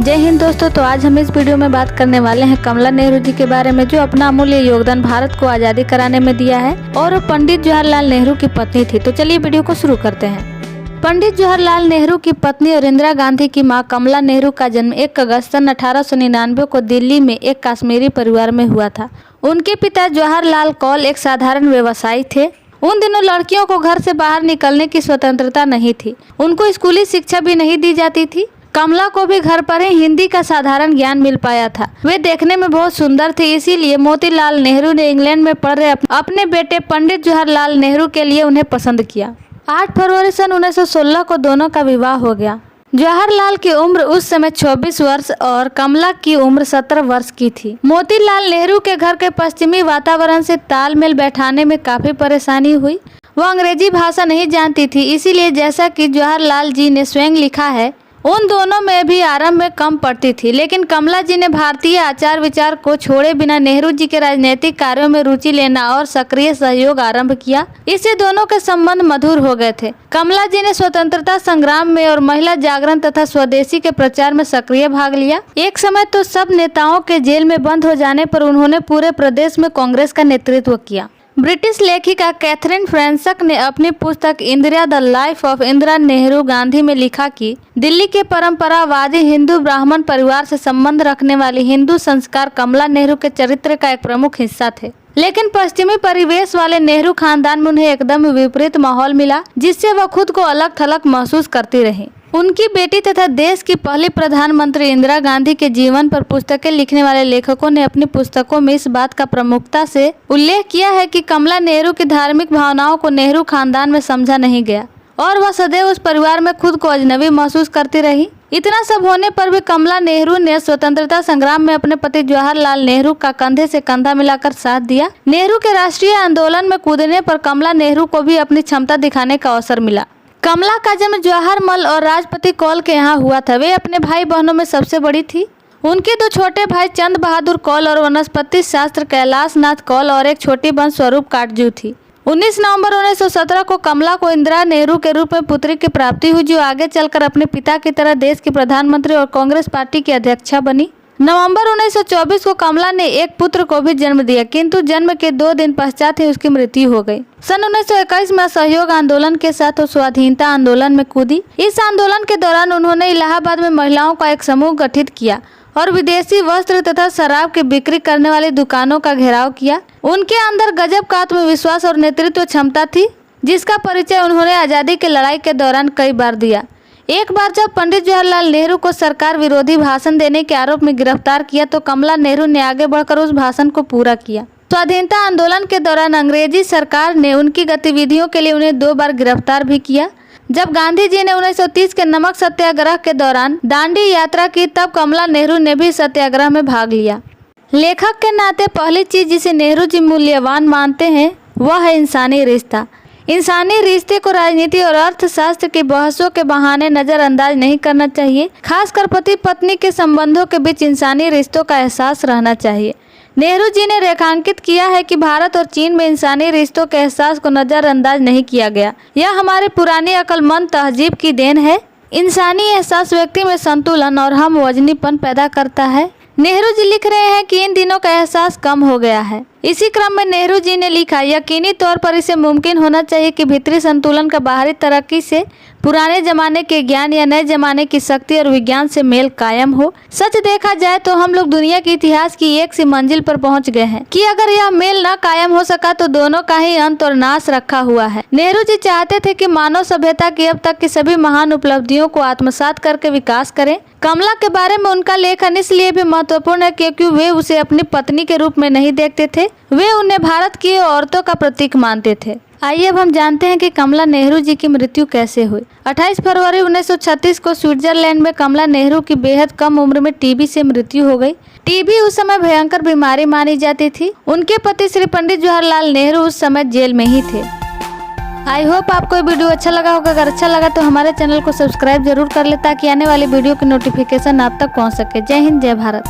जय हिंद दोस्तों। तो आज हम इस वीडियो में बात करने वाले हैं कमला नेहरू जी के बारे में, जो अपना अमूल्य योगदान भारत को आज़ादी कराने में दिया है और पंडित जवाहरलाल नेहरू की पत्नी थी। तो चलिए वीडियो को शुरू करते हैं। पंडित जवाहरलाल नेहरू की पत्नी और इंदिरा गांधी की मां कमला नेहरू का जन्म 1 अगस्त सन 1899 को दिल्ली में एक कश्मीरी परिवार में हुआ था। उनके पिता जवाहरलाल कौल एक साधारण व्यवसायी थे। उन दिनों लड़कियों को घर से बाहर निकलने की स्वतंत्रता नहीं थी। उनको स्कूली शिक्षा भी नहीं दी जाती थी। कमला को भी घर पर ही हिंदी का साधारण ज्ञान मिल पाया था। वे देखने में बहुत सुंदर थे, इसीलिए मोतीलाल नेहरू ने इंग्लैंड में पढ़ रहे अपने बेटे पंडित जवाहरलाल नेहरू के लिए उन्हें पसंद किया। 8 फरवरी सन 1916 को दोनों का विवाह हो गया। जवाहरलाल की उम्र उस समय 24 वर्ष और कमला की उम्र 17 वर्ष की थी। मोतीलाल नेहरू के घर के पश्चिमी वातावरण से तालमेल बैठाने में काफी परेशानी हुई। वो अंग्रेजी भाषा नहीं जानती थी, इसीलिए जैसा कि जवाहरलाल जी ने स्वयं लिखा है, उन दोनों में भी आरंभ में कम पड़ती थी। लेकिन कमला जी ने भारतीय आचार विचार को छोड़े बिना नेहरू जी के राजनीतिक कार्यों में रुचि लेना और सक्रिय सहयोग आरंभ किया। इससे दोनों के संबंध मधुर हो गए थे। कमला जी ने स्वतंत्रता संग्राम में और महिला जागरण तथा स्वदेशी के प्रचार में सक्रिय भाग लिया। एक समय तो सब नेताओं के जेल में बंद हो जाने पर उन्होंने पूरे प्रदेश में कांग्रेस का नेतृत्व किया। ब्रिटिश लेखिका कैथरीन फ्रांसिस ने अपनी पुस्तक Indira the life of Indira Nehru Gandhi में लिखा कि दिल्ली के परंपरावादी हिंदू ब्राह्मण परिवार से संबंध रखने वाली हिंदू संस्कार कमला नेहरू के चरित्र का एक प्रमुख हिस्सा थे। लेकिन पश्चिमी परिवेश वाले नेहरू खानदान में उन्हें एकदम विपरीत माहौल मिला, जिससे वह खुद को अलग थलग महसूस करती रही। उनकी बेटी तथा देश की पहली प्रधानमंत्री इंदिरा गांधी के जीवन पर पुस्तकें लिखने वाले लेखकों ने अपनी पुस्तकों में इस बात का प्रमुखता से उल्लेख किया है कि कमला नेहरू की धार्मिक भावनाओं को नेहरू खानदान में समझा नहीं गया और वह सदैव उस परिवार में खुद को अजनबी महसूस करती रही। इतना सब होने पर भी कमला नेहरू ने स्वतंत्रता संग्राम में अपने पति जवाहरलाल नेहरू का कंधे से कंधा मिलाकर साथ दिया। नेहरू के राष्ट्रीय आंदोलन में कूदने पर कमला नेहरू को भी अपनी क्षमता दिखाने का अवसर मिला। कमला का जन्म जवाहरमल और राजपति कौल के यहाँ हुआ था। वे अपने भाई बहनों में सबसे बड़ी थी। उनके 2 छोटे भाई चंद बहादुर कौल और वनस्पति शास्त्र कैलाश नाथ कौल और एक छोटी बहन स्वरूप काटजू थी। 19 नवंबर 1917 को कमला को इंदिरा नेहरू के रूप में पुत्री की प्राप्ति हुई, जो आगे चलकर अपने पिता की तरह देश की प्रधानमंत्री और कांग्रेस पार्टी की अध्यक्षा बनी। नवंबर 1924 को कमला ने एक पुत्र को भी जन्म दिया, किंतु जन्म के 2 दिन पश्चात ही उसकी मृत्यु हो गई। सन 1921 में असहयोग आंदोलन के साथ वो स्वाधीनता आंदोलन में कूदी। इस आंदोलन के दौरान उन्होंने इलाहाबाद में महिलाओं का एक समूह गठित किया और विदेशी वस्त्र तथा शराब की बिक्री करने वाली दुकानों का घेराव किया। उनके अंदर गजब का आत्मविश्वास और नेतृत्व क्षमता थी, जिसका परिचय उन्होंने आज़ादी की लड़ाई के दौरान कई बार दिया। एक बार जब पंडित जवाहरलाल नेहरू को सरकार विरोधी भाषण देने के आरोप में गिरफ्तार किया तो कमला नेहरू ने आगे बढ़कर उस भाषण को पूरा किया। स्वाधीनता आंदोलन के दौरान अंग्रेजी सरकार ने उनकी गतिविधियों के लिए उन्हें 2 बार गिरफ्तार भी किया। जब गांधी जी ने 1930 के नमक सत्याग्रह के दौरान दांडी यात्रा की, तब कमला नेहरू ने भी सत्याग्रह में भाग लिया। लेखक के नाते पहली चीज जिसे नेहरू जी मूल्यवान मानते हैं वह है इंसानी रिश्ता। इंसानी रिश्ते को राजनीति और अर्थशास्त्र की बहसों के बहाने नजरअंदाज नहीं करना चाहिए। खासकर पति पत्नी के संबंधों के बीच इंसानी रिश्तों का एहसास रहना चाहिए। नेहरू जी ने रेखांकित किया है कि भारत और चीन में इंसानी रिश्तों के एहसास को नजरअंदाज नहीं किया गया। यह हमारे पुरानी अक्लमंद तहजीब की देन है। इंसानी एहसास व्यक्ति में संतुलन और हम वजनीपन पैदा करता है। नेहरू जी लिख रहे हैं कि इन दिनों का एहसास कम हो गया है। इसी क्रम में नेहरू जी ने लिखा, यकीनी तौर पर इसे मुमकिन होना चाहिए कि भीतरी संतुलन का बाहरी तरक्की से पुराने जमाने के ज्ञान या नए जमाने की शक्ति और विज्ञान से मेल कायम हो। सच देखा जाए तो हम लोग दुनिया के इतिहास की एक सी मंजिल पर पहुंच गए हैं कि अगर यह मेल न कायम हो सका तो दोनों का ही अंत और नाश रखा हुआ है। नेहरू जी चाहते थे कि मानव सभ्यता की अब तक की सभी महान उपलब्धियों को आत्मसात करके विकास करें। कमला के बारे में उनका लेखन इसलिए भी महत्वपूर्ण है क्योंकि वे उसे अपनी पत्नी के रूप में नहीं देखते थे, वे उन्हें भारत की औरतों का प्रतीक मानते थे। आइए अब हम जानते हैं कि कमला नेहरू जी की मृत्यु कैसे हुई। 28 फरवरी 1936 को स्विट्जरलैंड में कमला नेहरू की बेहद कम उम्र में टीबी से मृत्यु हो गई। टीबी उस समय भयंकर बीमारी मानी जाती थी। उनके पति श्री पंडित जवाहरलाल नेहरू उस समय जेल में ही थे। आई होप आपको ये वीडियो अच्छा लगा होगा। अगर अच्छा लगा तो हमारे चैनल को सब्सक्राइब जरूर कर ले ताकि आने वाली वीडियो की नोटिफिकेशन आप तक पहुंच सके। जय हिंद, जय भारत।